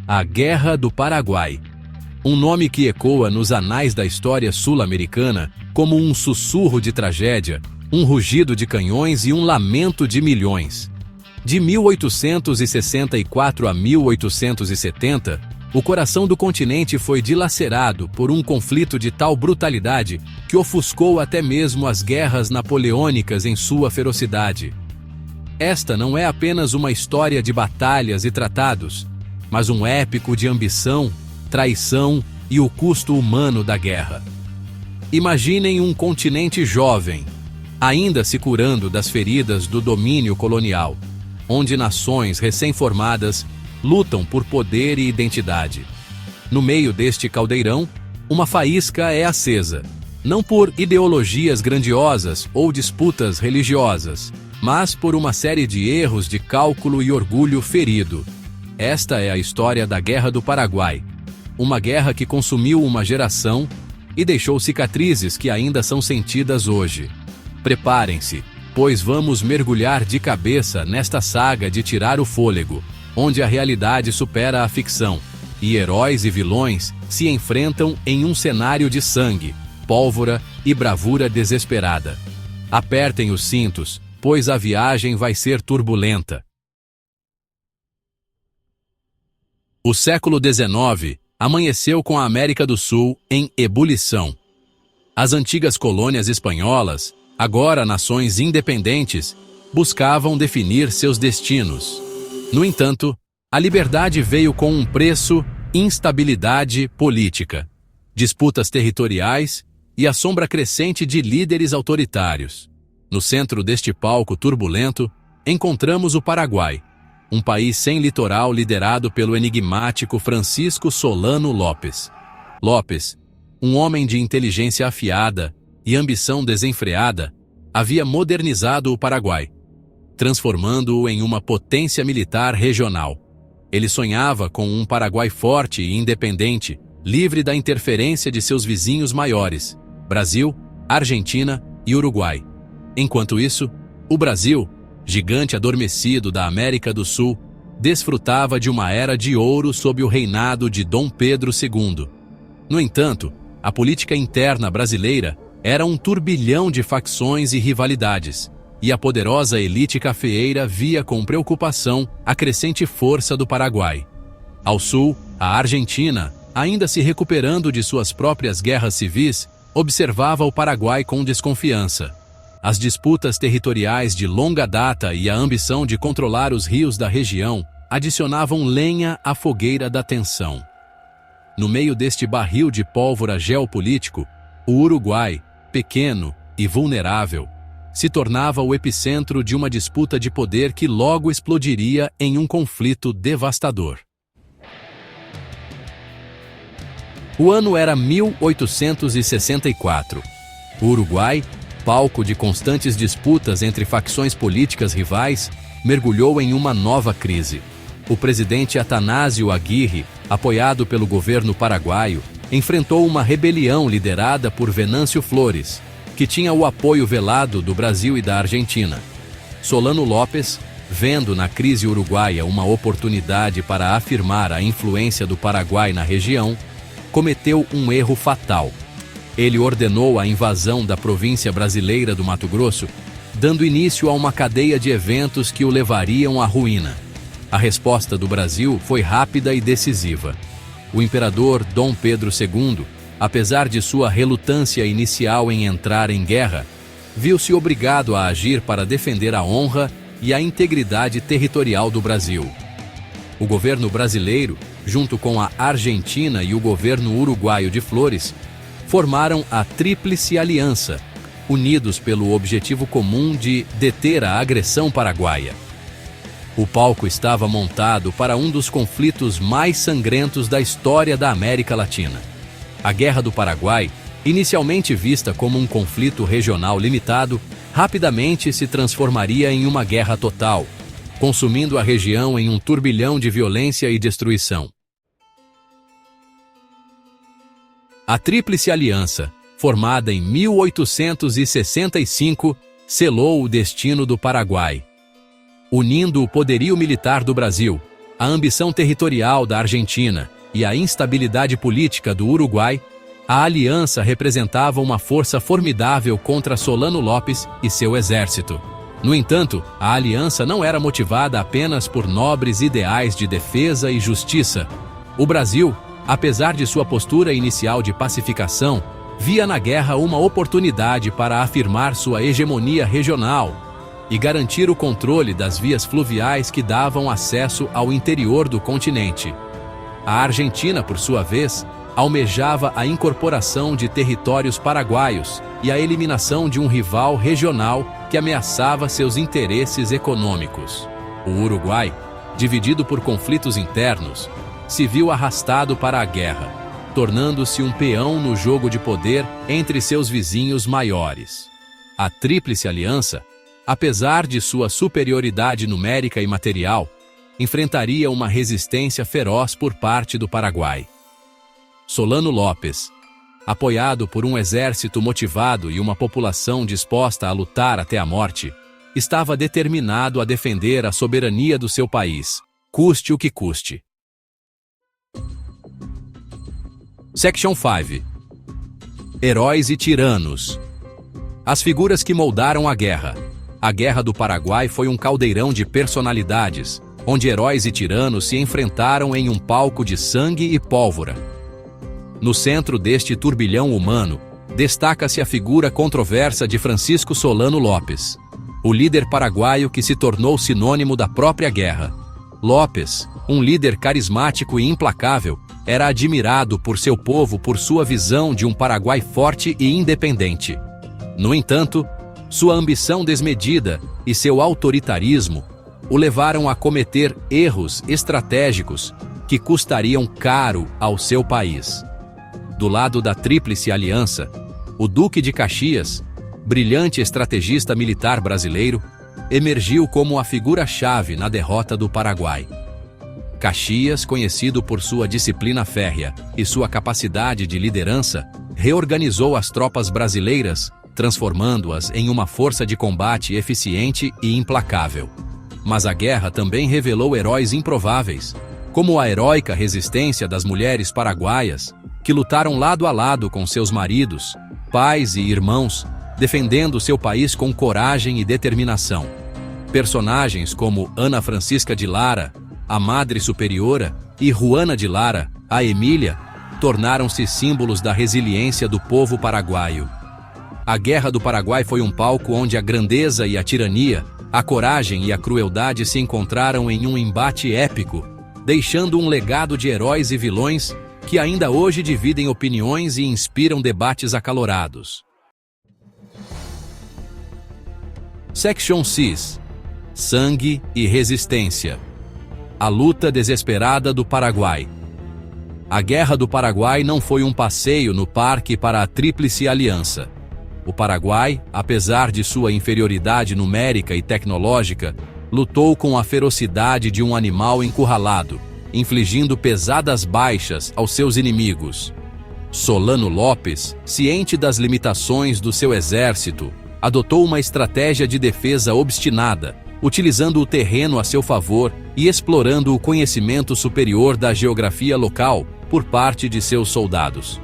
a Guerra do Paraguai. Um nome que ecoa nos anais da história sul-americana como um sussurro de tragédia, um rugido de canhões e um lamento de milhões. De 1864 a 1870, o coração do continente foi dilacerado por um conflito de tal brutalidade que ofuscou até mesmo as guerras napoleônicas em sua ferocidade. Esta não é apenas uma história de batalhas e tratados, mas um épico de ambição, traição e o custo humano da guerra. Imaginem um continente jovem, ainda se curando das feridas do domínio colonial, onde nações recém-formadas lutam por poder e identidade. No meio deste caldeirão, uma faísca é acesa, não por ideologias grandiosas ou disputas religiosas, mas por uma série de erros de cálculo e orgulho ferido. Esta é a história da Guerra do Paraguai, uma guerra que consumiu uma geração e deixou cicatrizes que ainda são sentidas hoje. Preparem-se, pois vamos mergulhar de cabeça nesta saga de tirar o fôlego, onde a realidade supera a ficção, e heróis e vilões se enfrentam em um cenário de sangue, pólvora e bravura desesperada. Apertem os cintos, pois a viagem vai ser turbulenta. O século XIX amanheceu com a América do Sul em ebulição. As antigas colônias espanholas, agora nações independentes, buscavam definir seus destinos. No entanto, a liberdade veio com um preço: instabilidade política, disputas territoriais e a sombra crescente de líderes autoritários. No centro deste palco turbulento, encontramos o Paraguai, um país sem litoral liderado pelo enigmático Francisco Solano Lopes. Lopes, um homem de inteligência afiada e ambição desenfreada, havia modernizado o Paraguai, transformando-o em uma potência militar regional. Ele sonhava com um Paraguai forte e independente, livre da interferência de seus vizinhos maiores, Brasil, Argentina e Uruguai. Enquanto isso, o Brasil, gigante adormecido da América do Sul, desfrutava de uma era de ouro sob o reinado de Dom Pedro II. No entanto, a política interna brasileira era um turbilhão de facções e rivalidades, e a poderosa elite cafeeira via com preocupação a crescente força do Paraguai. Ao sul, a Argentina, ainda se recuperando de suas próprias guerras civis, observava o Paraguai com desconfiança. As disputas territoriais de longa data e a ambição de controlar os rios da região adicionavam lenha à fogueira da tensão. No meio deste barril de pólvora geopolítico, o Uruguai, pequeno e vulnerável, se tornava o epicentro de uma disputa de poder que logo explodiria em um conflito devastador. O ano era 1864. O Uruguai, palco de constantes disputas entre facções políticas rivais, mergulhou em uma nova crise. O presidente Atanásio Aguirre, apoiado pelo governo paraguaio, enfrentou uma rebelião liderada por Venâncio Flores, que tinha o apoio velado do Brasil e da Argentina. Solano Lopes, vendo na crise uruguaia uma oportunidade para afirmar a influência do Paraguai na região, cometeu um erro fatal. Ele ordenou a invasão da província brasileira do Mato Grosso, dando início a uma cadeia de eventos que o levariam à ruína. A resposta do Brasil foi rápida e decisiva. O imperador Dom Pedro II, apesar de sua relutância inicial em entrar em guerra, viu-se obrigado a agir para defender a honra e a integridade territorial do Brasil. O governo brasileiro, junto com a Argentina e o governo uruguaio de Flores, formaram a Tríplice Aliança, unidos pelo objetivo comum de deter a agressão paraguaia. O palco estava montado para um dos conflitos mais sangrentos da história da América Latina. A Guerra do Paraguai, inicialmente vista como um conflito regional limitado, rapidamente se transformaria em uma guerra total, consumindo a região em um turbilhão de violência e destruição. A Tríplice Aliança, formada em 1865, selou o destino do Paraguai. Unindo o poderio militar do Brasil, a ambição territorial da Argentina e a instabilidade política do Uruguai, a aliança representava uma força formidável contra Solano Lopes e seu exército. No entanto, a aliança não era motivada apenas por nobres ideais de defesa e justiça. O Brasil, apesar de sua postura inicial de pacificação, via na guerra uma oportunidade para afirmar sua hegemonia regional e garantir o controle das vias fluviais que davam acesso ao interior do continente. A Argentina, por sua vez, almejava a incorporação de territórios paraguaios e a eliminação de um rival regional que ameaçava seus interesses econômicos. O Uruguai, dividido por conflitos internos, se viu arrastado para a guerra, tornando-se um peão no jogo de poder entre seus vizinhos maiores. A Tríplice Aliança, apesar de sua superioridade numérica e material, enfrentaria uma resistência feroz por parte do Paraguai. Solano Lopes, apoiado por um exército motivado e uma população disposta a lutar até a morte, estava determinado a defender a soberania do seu país, custe o que custe. Section 5. Heróis e tiranos. As figuras que moldaram a guerra. A Guerra do Paraguai foi um caldeirão de personalidades, onde heróis e tiranos se enfrentaram em um palco de sangue e pólvora. No centro deste turbilhão humano, destaca-se a figura controversa de Francisco Solano Lopes, o líder paraguaio que se tornou sinônimo da própria guerra. Lopes, um líder carismático e implacável, era admirado por seu povo por sua visão de um Paraguai forte e independente. No entanto, sua ambição desmedida e seu autoritarismo o levaram a cometer erros estratégicos que custariam caro ao seu país. Do lado da Tríplice Aliança, o Duque de Caxias, brilhante estrategista militar brasileiro, emergiu como a figura-chave na derrota do Paraguai. Caxias, conhecido por sua disciplina férrea e sua capacidade de liderança, reorganizou as tropas brasileiras, transformando-as em uma força de combate eficiente e implacável. Mas a guerra também revelou heróis improváveis, como a heróica resistência das mulheres paraguaias, que lutaram lado a lado com seus maridos, pais e irmãos, defendendo seu país com coragem e determinação. Personagens como Ana Francisca de Lara, a Madre Superiora, e Juana de Lara, a Emília, tornaram-se símbolos da resiliência do povo paraguaio. A Guerra do Paraguai foi um palco onde a grandeza e a tirania, a coragem e a crueldade se encontraram em um embate épico, deixando um legado de heróis e vilões que ainda hoje dividem opiniões e inspiram debates acalorados. Section 6. Sangue e resistência. A luta desesperada do Paraguai. A Guerra do Paraguai não foi um passeio no parque para a Tríplice Aliança. O Paraguai, apesar de sua inferioridade numérica e tecnológica, lutou com a ferocidade de um animal encurralado, infligindo pesadas baixas aos seus inimigos. Solano Lopes, ciente das limitações do seu exército, adotou uma estratégia de defesa obstinada, utilizando o terreno a seu favor e explorando o conhecimento superior da geografia local por parte de seus soldados.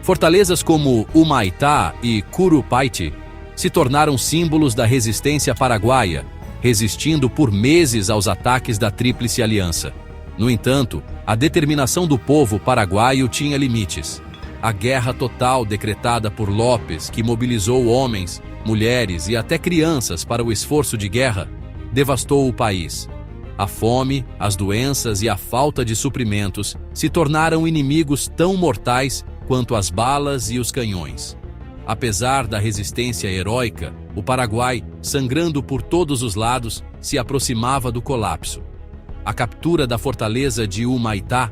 Fortalezas como Humaitá e Curupaiti se tornaram símbolos da resistência paraguaia, resistindo por meses aos ataques da Tríplice Aliança. No entanto, a determinação do povo paraguaio tinha limites. A guerra total decretada por Lopes, que mobilizou homens, mulheres e até crianças para o esforço de guerra, devastou o país. A fome, as doenças e a falta de suprimentos se tornaram inimigos tão mortais quanto as balas e os canhões. Apesar da resistência heróica, o Paraguai, sangrando por todos os lados, se aproximava do colapso. A captura da fortaleza de Humaitá,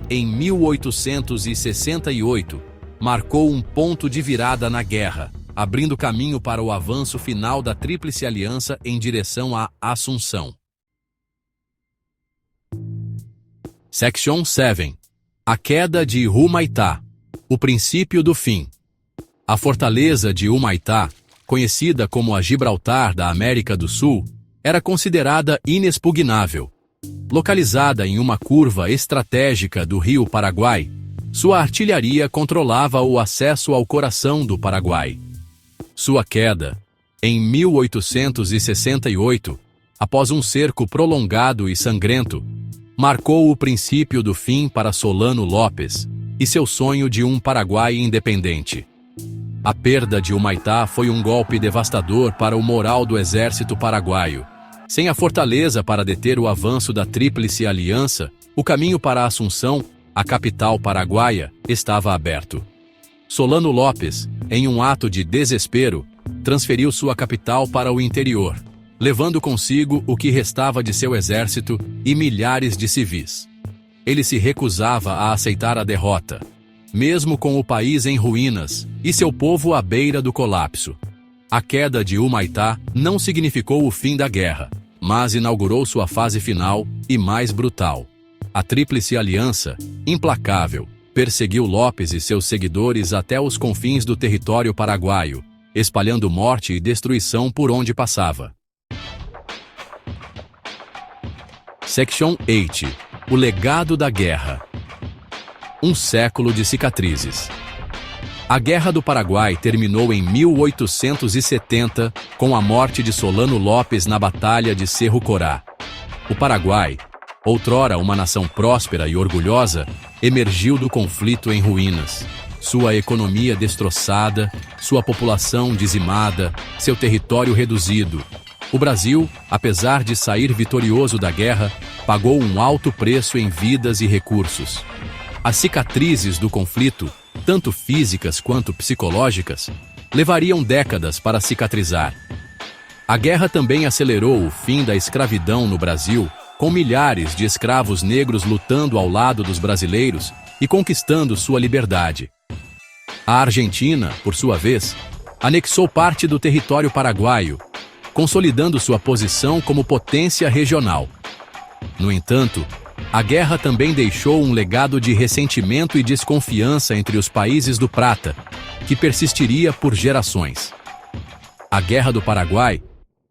em 1868, marcou um ponto de virada na guerra, abrindo caminho para o avanço final da Tríplice Aliança em direção à Assunção. Section 7. A queda de Humaitá. O princípio do fim. A fortaleza de Humaitá, conhecida como a Gibraltar da América do Sul, era considerada inexpugnável. Localizada em uma curva estratégica do rio Paraguai, sua artilharia controlava o acesso ao coração do Paraguai. Sua queda, em 1868, após um cerco prolongado e sangrento, marcou o princípio do fim para Solano Lopes e seu sonho de um Paraguai independente. A perda de Humaitá foi um golpe devastador para o moral do exército paraguaio. Sem a fortaleza para deter o avanço da Tríplice Aliança, o caminho para Assunção, a capital paraguaia, estava aberto. Solano Lopes, em um ato de desespero, transferiu sua capital para o interior, levando consigo o que restava de seu exército e milhares de civis. Ele se recusava a aceitar a derrota, mesmo com o país em ruínas e seu povo à beira do colapso. A queda de Humaitá não significou o fim da guerra, mas inaugurou sua fase final e mais brutal. A Tríplice Aliança, implacável, perseguiu Lopes e seus seguidores até os confins do território paraguaio, espalhando morte e destruição por onde passava. Section 8. O legado da guerra. Um século de cicatrizes. A Guerra do Paraguai terminou em 1870 com a morte de Solano Lopes na Batalha de Cerro Corá. O Paraguai, outrora uma nação próspera e orgulhosa, emergiu do conflito em ruínas. Sua economia destroçada, sua população dizimada, seu território reduzido. O Brasil, apesar de sair vitorioso da guerra, pagou um alto preço em vidas e recursos. As cicatrizes do conflito, tanto físicas quanto psicológicas, levariam décadas para cicatrizar. A guerra também acelerou o fim da escravidão no Brasil, com milhares de escravos negros lutando ao lado dos brasileiros e conquistando sua liberdade. A Argentina, por sua vez, anexou parte do território paraguaio, consolidando sua posição como potência regional. No entanto, a guerra também deixou um legado de ressentimento e desconfiança entre os países do Prata, que persistiria por gerações. A Guerra do Paraguai,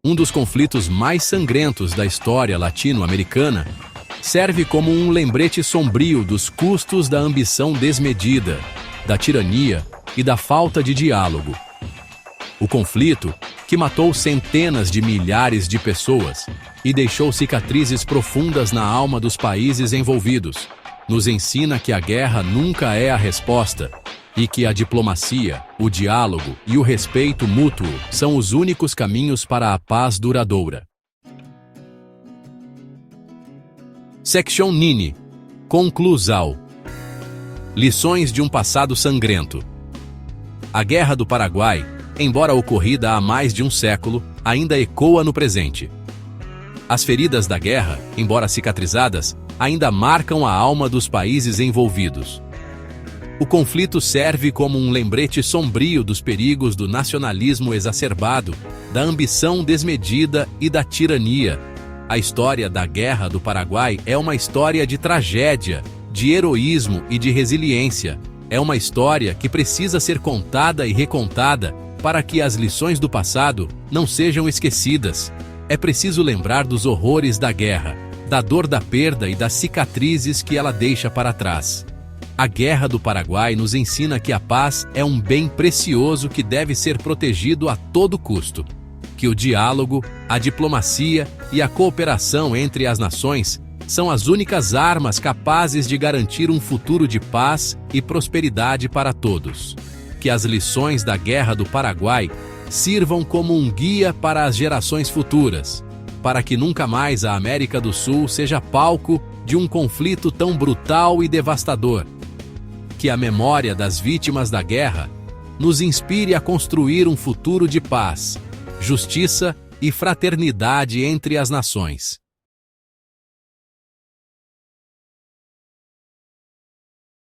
um dos conflitos mais sangrentos da história latino-americana, serve como um lembrete sombrio dos custos da ambição desmedida, da tirania e da falta de diálogo. O conflito, que matou centenas de milhares de pessoas e deixou cicatrizes profundas na alma dos países envolvidos, nos ensina que a guerra nunca é a resposta e que a diplomacia, o diálogo e o respeito mútuo são os únicos caminhos para a paz duradoura. Section 9. Conclusão. Lições de um passado sangrento. A Guerra do Paraguai, embora ocorrida há mais de um século, ainda ecoa no presente. As feridas da guerra, embora cicatrizadas, ainda marcam a alma dos países envolvidos. O conflito serve como um lembrete sombrio dos perigos do nacionalismo exacerbado, da ambição desmedida e da tirania. A história da Guerra do Paraguai é uma história de tragédia, de heroísmo e de resiliência. É uma história que precisa ser contada e recontada para que as lições do passado não sejam esquecidas. É preciso lembrar dos horrores da guerra, da dor da perda e das cicatrizes que ela deixa para trás. A Guerra do Paraguai nos ensina que a paz é um bem precioso que deve ser protegido a todo custo. Que o diálogo, a diplomacia e a cooperação entre as nações são as únicas armas capazes de garantir um futuro de paz e prosperidade para todos. Que as lições da Guerra do Paraguai sirvam como um guia para as gerações futuras, para que nunca mais a América do Sul seja palco de um conflito tão brutal e devastador. Que a memória das vítimas da guerra nos inspire a construir um futuro de paz, justiça e fraternidade entre as nações.